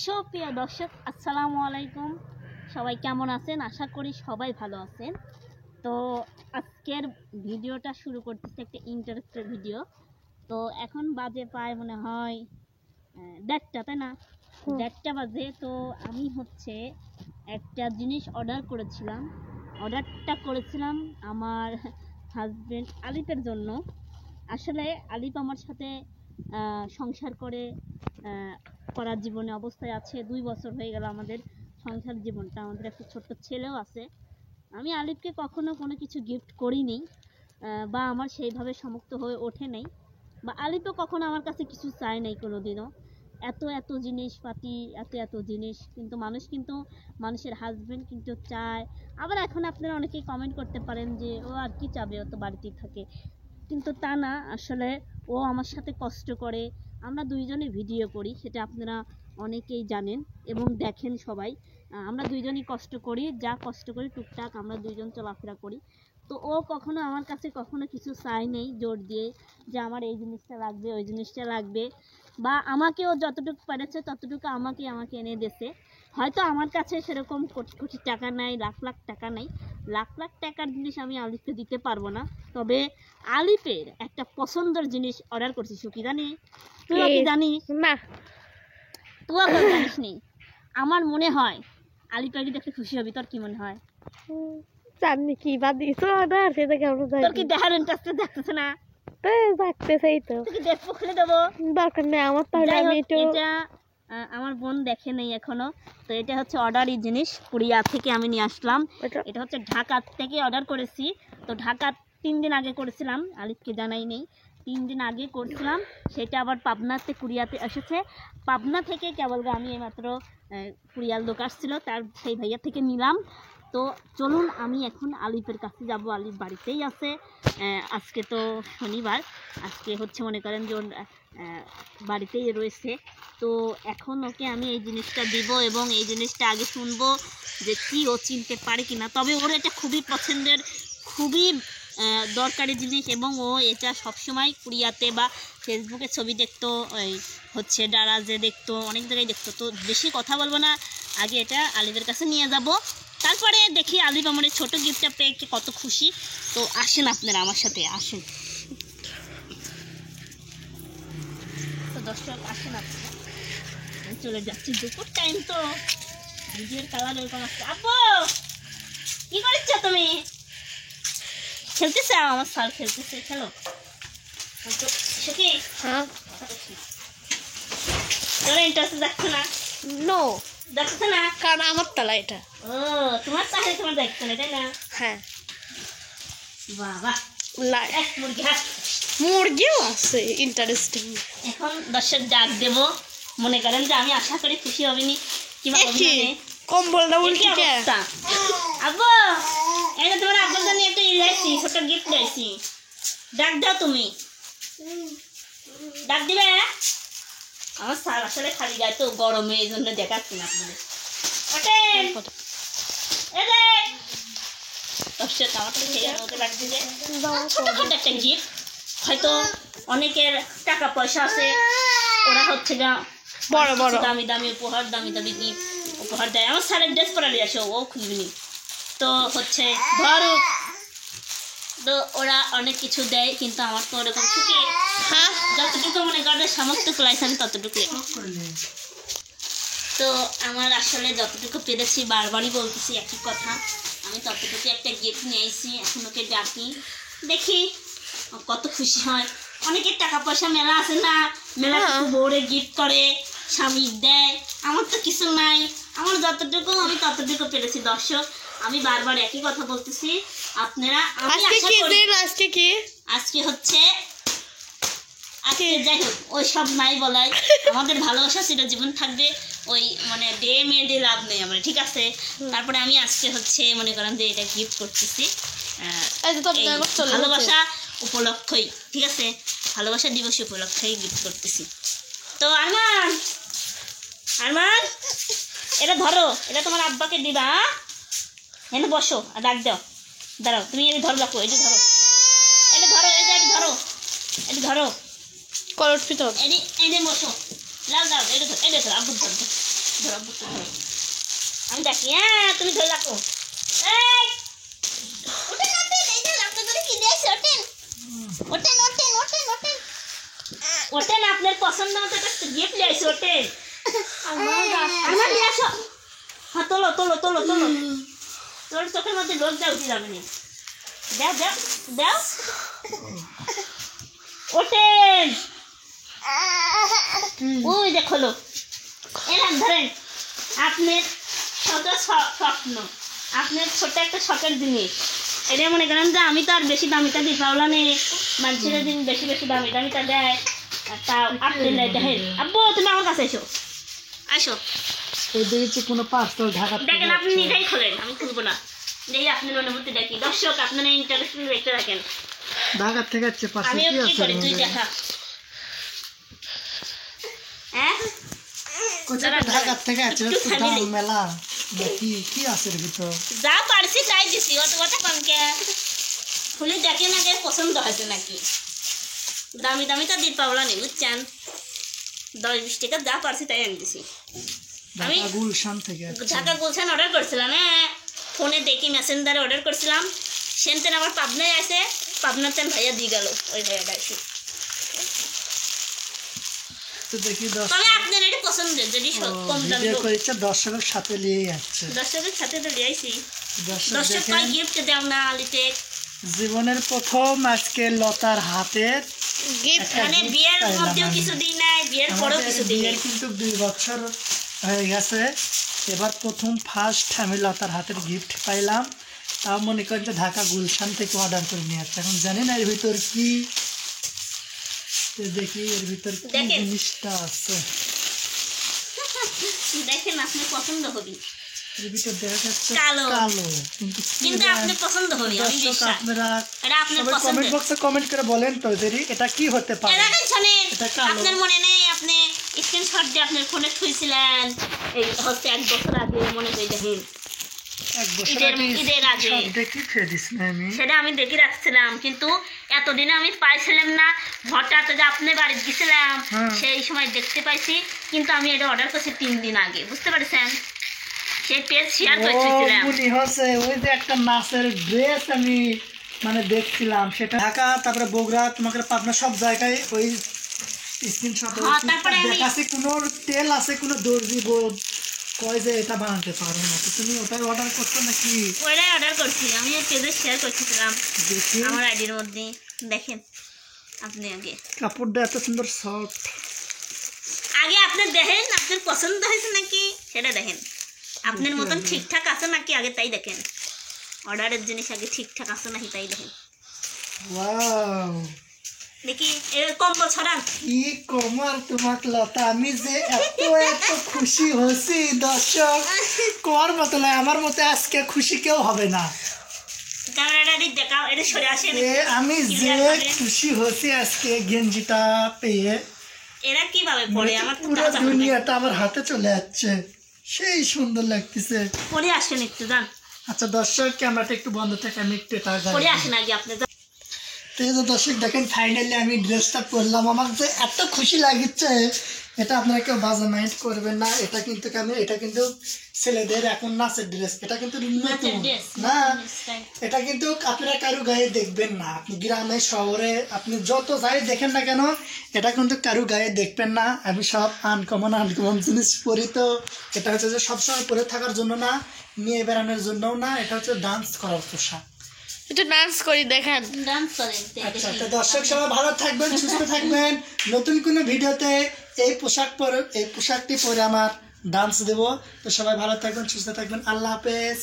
সুপ্রিয় দর্শক, আসসালামু আলাইকুম। সবাই কেমন আছেন? আশা করি সবাই ভালো আছেন। তো আজকের ভিডিওটা শুরু করতেছি একটা ইন্টারেস্টের ভিডিও। তো এখন বাজে প্রায় মনে হয় 1:30, তাই না? 1:30 বাজে। তো আমি হচ্ছে একটা জিনিস অর্ডারটা করেছিলাম আমার হাজবেন্ড আলিফের জন্য। আসলে আলিফ আমার সাথে সংসার করার জীবনে অবস্থায় আছে। 2 বছর হয়ে গেল আমাদের সংসার জীবনটা। আমাদের একটা ছোট্ট ছেলেও আছে। আমি আলিফকে কখনো কোনো কিছু গিফট করিনি, বা আমার সেইভাবে সমর্থ হয়ে ওঠে নাই, বা আলিফও কখনো আমার কাছে কিছু চায় নাই কোনোদিনও। এত জিনিসপাতি, এত জিনিস, কিন্তু মানুষের হাজবেন্ড কিন্তু চায়। আবার এখন আপনারা অনেকেই কমেন্ট করতে পারেন যে ও আর কি চাবে, ও তো বাড়িতেই থাকে। কিন্তু তা না, আসলে ও আমার সাথে কষ্ট করে। আমরা দুইজনে ভিডিও করি, সেটা আপনারা অনেকেই জানেন এবং দেখেন সবাই। আমরা দুইজনই কষ্ট করি, যা কষ্ট করি টুকটাক আমরা দুইজন চলাফেরা করি। তো ও কখনো আমার কাছে কিছু চায় নেই জোর দিয়ে যে আমার এই জিনিসটা লাগবে, ওই জিনিসটা লাগবে, বা আমাকেও যতটুকু পেরেছে ততটুকু আমাকে এনে দিয়েছে। হয়তো আমার কাছে সেরকম কোটি টাকা নাই, লাখ টাকা নাই। লাখ টাকার জিনিস আমি আলিফকে দিতে পারবো না। তবে আলিফের একটা পছন্দের জিনিস অর্ডার করছি। সুখী জানি? তুইও কি জানিস? না, তুইও তো জানিস নি। আমার মনে হয় আলিফকে দেখে খুশি হবি। তোর কি মনে হয়? জানি কি বা দিছো অর্ডার, সেটা কেমন তোর কি দেখার ইন্টারেস্ট দেখতেছে না? দেখতেছেই তো। তুই কি দেখবো? খুলে দেবো? দরকার নেই আমার, তাহলে আমি একটু। এটা আমার বোন দেখে নেই এখনো। তো এটা হচ্ছে অর্ডারই জিনিস, কুরিয়া থেকে আমি নিয়ে আসলাম। এটা হচ্ছে ঢাকা থেকে অর্ডার করেছি। তো ঢাকা 3 দিন আগে করেছিলাম, আলিফকে জানাই নেই। 3 দিন আগে করছিলাম, সেটা আবার পাবনাতে কুরিয়াতে এসেছে। পাবনা থেকে কেবল আমি এইমাত্র কুরিয়ার লোক আসছিল, তার সেই ভাইয়া থেকে নিলাম। তো চলুন আমি এখন আলিফের কাছে যাব। আলিফ বাড়িতেই আছে। আজকে তো শনিবার, আজকে হচ্ছে মনে করেন যে বাড়িতেই রয়েছে। তো এখন ওকে আমি এই জিনিসটা দিব এবং এই জিনিসটা আগে শুনবো যে কি ও চিনতে পারে কিনা। তবে ওর এটা খুবই পছন্দের, খুবই দরকারি জিনিস, এবং ও এটা সবসময় কুরিয়াতে বা ফেসবুকে ছবি দেখতো, ওই হচ্ছে ডারাজে দেখতো, অনেক জায়গায় দেখতো। তো বেশি কথা বলবো না, আগে এটা আলিফের কাছে নিয়ে যাব, তারপরে দেখি আলিফ আমার এই ছোটো গিফটটা পেয়ে কত খুশি। তো আসেন আপনারা আমার সাথে, আসেন। তো দর্শক আসেন আপনারা, আমি চলে যাচ্ছি। দুপুর টাইম তো, ভিডিওর কালার এরকম আসছে। আপু কি করছ তুমি? খেলতেছে? আমার স্যার খেলতেছে, খেলো। হ্যাঁ, তোরা ইন্টারেস্ট দেখছো না? নো, দেখছো না কারণ আমার তালা এটা। ও তোমার তাহলে তোমার দেখছো না, তাই না? হ্যাঁ, বাবা, মুরগিও আছে ইন্টারেস্টিং। এখন দর্শক ডাক দেব, মনে করেন যে আমি আশা করি খুশি হবেনি কিংবা কম্বলটা উল্টে আব্বু, এই যে তোমার আব্বুর জন্য একটা ইলাইছি, ছোট গিফট দিয়েছি। ডাক দাও তুমি, ডাক দিবে? আমার স্যার আসলে খালি গায়ে তো গরমে, এই জন্য দেখাচ্ছি না আপনাদের। দর্শক আমার তো খেয়ে মতো লাগছে যে ছোট একটা গিফট। হয়তো অনেকের টাকা পয়সা আছে, ওরা হচ্ছে গা বড় বড় দামি দামি উপহার, দামি গিফট উপহার দেয়। আমার স্যারের ড্রেস পরালি আসে, ও খুলবিনি। তো হচ্ছে ধরো, তো ওরা অনেক কিছু দেয়, কিন্তু আমার তো ওরকম ছুটি। হ্যাঁ, যতটুকু মনে করেন সামর্থ্য কুলাইছে আমি ততটুকু। তো আমার আসলে যতটুকু পেরেছি, বারবারই বলতেছি একই কথা, আমি ততটুকু একটা গিফট নিয়ে এসেছি। এখন ওকে ডাকি, দেখি কত খুশি হয়। অনেকের টাকা পয়সা মেলা আছে না, মেলা বউরে গিফট করে, স্বামী দেয়। আমার তো কিছু নাই, আমার যতটুকু আমি ততটুকু পেরেছি। দর্শক আমি বারবার একই কথা বলতেছি, আপনারা আজকে হচ্ছে যাই হোক, ওই সব নাই বলাই। আমাদের ভালোবাসা চিরজীবন থাকবে, ওই মানে মেয়ে লাভ নেই আমার, ঠিক আছে? তারপরে আমি আজকে হচ্ছে মনে করেন যে এটা গিফট করতেছি ভালোবাসা উপলক্ষই, ঠিক আছে? ভালোবাসা দিবস উপলক্ষেই গিফট করতেছি। তো আরমান এটা ধরো, এটা তোমার আব্বাকে দিবা। এনে বসো আর ডাক দাও। দাঁড়াও, তুমি এটা ধরো, রাখো, এটা ধরো, এটা ধরো, এটা ধরো, কলট ভিতর এনে বসো। লাল দাও, এটা ধরো, আব্বু ধরো। ধরো বুকটা ধরো। আমি দেখি, হ্যাঁ তুমি ধরে রাখো। এই ওঠেন ওঠেন, এই যে আপনার করে কি দিয়েছে, ওঠেন ওঠেন ওঠেন ওঠেন ওঠেন ওঠেন, আপনার পছন্দ মতো একটা গিফট নিয়ে আসো, ওঠেন আমার নিয়ে আসো। হ্যাঁ তোলো তোলো তোলো তোলো, তোর চোখের মধ্যে লোক যা উঠে যাবে না। দাও দাও দাও, ওঠেন। ওই যে খোলো, এরকম ধরেন আপনার ছোট স্বপ্ন, আপনার ছোট একটা শখের জিনিস। এটা মনে করেন যে আমি তো আর বেশি দামিটা দিই পাওলা নেই, মানুষের দিন বেশি বেশি দামি দামিটা দেয়, তাও আপনি দেখেন। আব্বু তুমি আমার কাছে এসো, আসো। দেখেছি কোনো পার্সেল ঢাকা দেখেন আপনি নিজেই খোলেন, আমি খুলবো না। দেখি আপনার অনুভূতি দেখি, দর্শক আপনারা ইন্টারেস্ট দেখতে থাকেন। ঢাকা থেকে আসছে পার্সেল আমিও কি কি আছে করি তুই দেখা। হ্যাঁ কোথায় ঢাকা থেকে আসছে একটু দাম family। মেলা দেখি কি আছে এর ভিতর। যা পারছি তাই দিছি, অত কথা কমকে খুলে দেখেন আগে পছন্দ হয়েছে নাকি। দামি দামিটা দিন পাবলা নেই বুঝছেন, 10-20 টাকা যা পারছি তাই এনে দিছি। আমি ঢাকা গুলশান থেকে আসছে। ঢাকা গুলশান অর্ডার করছিলাম, হ্যাঁ ফোনে দেখি মেসেঞ্জারে অর্ডার করছিলাম। সেনতেন আমার পাবনায় আছে, পাবনাতেন ভাইয়া দিয়ে গেল, ওই ভাইয়াটা এসে। তো দেখি তবে আপনার এটা পছন্দের, যদি কম দামি ভিডিও হোক। করেছে দর্শকের সাথে নিয়ে যাচ্ছে। দর্শকের সাথে তো লিয়াইছি, দর্শক দর্শক দেখেন কয় গিফট দেও না আলিতে। জীবনের প্রথম আজকে লতার হাতের গিফট একটা মানে gift বিয়ের পাইলাম মধ্যেও আমি। কিছু দিন নাই, বিয়ের পরেও আমাদের কিছু দিন বিয়ের নাই। কিন্তু 2 বছর হয়ে গেছে, এবার প্রথম ফার্স্ট আমি লতার হাতের গিফট পাইলাম। তাও মনে করেন যে ঢাকা গুলশান থেকে অর্ডার করে নিয়ে আসছে। এখন জানি না এর ভিতর কি, তো দেখি এর ভিতর কি দেখেন। জিনিসটা আছে। দেখেন আপনার পছন্দ হবে, এর ভিতর দেখা যাচ্ছে কালো। কালো, কিন্তু কি কিন্তু জানি। আপনার পছন্দ হবে, আমি দর্শক বিশ্বাস। আপনারা এটা আপনার সবাই কমেন্ট পছন্দের। বক্সে কমেন্ট করে বলেন তো যে এটা কি হতে পারে। এটা শোনেন, এটা কালো। আপনার মনে নেই আপনি স্ক্রিনশট দিয়ে আপনার ফোনে থুইছিলেন, এই হচ্ছে 1 বছর আগে, মনে করে দেখেন। 1 বছর ঈদের- আগে ঈদের আগে। সব দেখি খেয়ে দিস না আমি। সেটা আমি দেখে রাখছিলাম, কিন্তু এতদিনে আমি পাইছিলাম না। হঠাৎ যে আপনি বাড়ি গেছিলাম, হ্যাঁ। সেই সময় দেখতে পাইছি। কিন্তু আমি এটা অর্ডার করছি 3 দিন আগে, বুঝতে পারছেন। সেই পেজ শেয়ার করছিলাম। মনে হচ্ছে ওই যে একটা নাচের ড্রেস আমি মানে দেখছিলাম, সেটা ঢাকা তারপরে বগুড়া তোমাকে পাবনা সব জায়গায় ওই স্ক্রিনশট হ্যাঁ, তারপরে আমি- দেখাচ্ছি। কোনো তেল আছে, কোনো দর্জি বোর্ড কয় যে এটা বানাতে পারো না, তো তুমি ওটাই অর্ডার করছো নাকি ওইটাই অর্ডার করছি, আমি পেজে শেয়ার করছিলাম দেখি। আমার আইডির মধ্যে। দেখেন আপনি আগে কাপড়টা এত সুন্দর সফট। আগে আপনি দেখেন আপনার পছন্দ হয়েছে নাকি সেটা দেখেন, আপনার মতন ঠিকঠাক আছে নাকি আগে তাই দেখেন। অর্ডারের জিনিস আগে ঠিকঠাক আছে নাকি তাই দেখেন। ওয়াও, দেখি এর কম্বল ছড়ান। কি কমার তোমার লতা, আমি যে এত এত খুশি হয়েছি দর্শক কর মতো নয়, আমার মতো আজকে খুশি কেউ হবে না। ক্যামেরাটা দিক দেখাও, এটা সরে আসে। আমি যে খুশি হয়েছি আজকে গেঞ্জিটা পেয়ে, এরা কিভাবে পড়ে আমার তো পুরো তাও জানা নেই। দুনিয়াটা আমার হাতে চলে যাচ্ছে, সেই সুন্দর লাগতেছে। পরে আসেন একটু যান, আচ্ছা দর্শক ক্যামেরাটা একটু বন্ধ থাকে, আমি একটু এটা পরে আসেন আগে আপনি যান। তো এই যে দর্শক দেখেন ফাইনালি আমি ড্রেসটা পরলাম, আমার যে এত খুশি লাগছে এটা আপনারা কেউ বাজে মাইন্ড করবেন না। এটা কিন্তু এটা কিন্তু ছেলেদের এখন নাচের ড্রেস, এটা কিন্তু নতুন না, এটা কিন্তু আপনারা কারো গায়ে দেখবেন না। আপনি গ্রামে শহরে আপনি যত যাই দেখেন না কেন, এটা কিন্তু কারো গায়ে দেখবেন না। আমি সব আনকমন জিনিস পরি, তো এটা হচ্ছে যে সবসময় পরে থাকার জন্য না, নিয়ে বেড়ানোর জন্যও না, এটা হচ্ছে ডান্স করার পোশাক। একটু ডান্স করি দেখান। ডান্স করেন। আচ্ছা, তো দর্শক সবাই ভালো থাকবেন, সুস্থ থাকবেন। নতুন কোনো ভিডিওতে এই পোশাকটি পরে আমার ডান্স দেব। তো সবাই ভালো থাকবেন, সুস্থ থাকবেন। আল্লাহ হাফেজ।